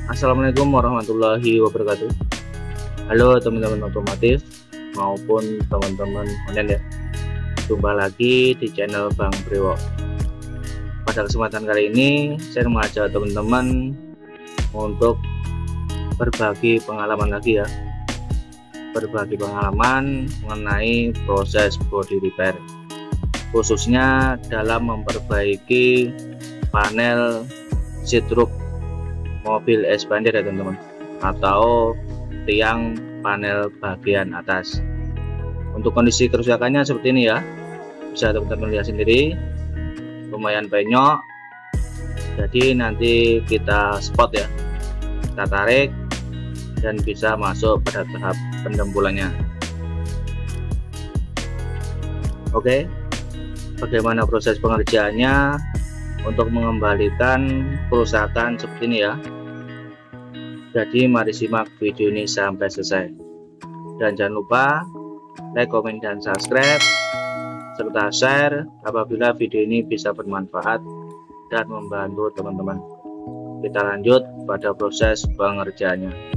Assalamualaikum warahmatullahi wabarakatuh. Halo teman-teman otomotif maupun teman-teman online ya. Jumpa lagi di channel Bang Brewok. Pada kesempatan kali ini saya mengajak teman-teman untuk berbagi pengalaman lagi ya. Berbagi pengalaman mengenai proses body repair, khususnya dalam memperbaiki panel seat roof mobil Xpander ya teman-teman, atau tiang panel bagian atas. Untuk kondisi kerusakannya seperti ini ya, bisa teman-teman lihat sendiri, lumayan penyok. Jadi nanti kita spot ya, kita tarik dan bisa masuk pada tahap pendempulannya. Oke, bagaimana proses pengerjaannya untuk mengembalikan kerusakan seperti ini ya. Jadi mari simak video ini sampai selesai, dan jangan lupa like, komen, dan subscribe serta share apabila video ini bisa bermanfaat dan membantu teman-teman. Kita lanjut pada proses pengerjaannya.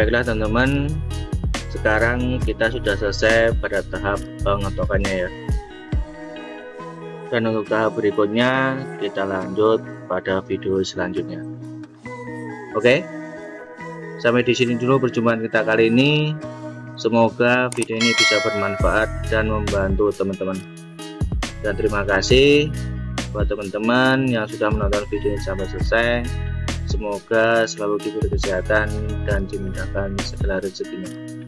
Baiklah teman-teman, sekarang kita sudah selesai pada tahap pengotokannya ya. Dan untuk tahap berikutnya kita lanjut pada video selanjutnya. Oke, sampai di sini dulu perjumpaan kita kali ini. Semoga video ini bisa bermanfaat dan membantu teman-teman. Dan terima kasih buat teman-teman yang sudah menonton video ini sampai selesai. Semoga selalu diberi kesehatan dan dimudahkan segala rezekinya.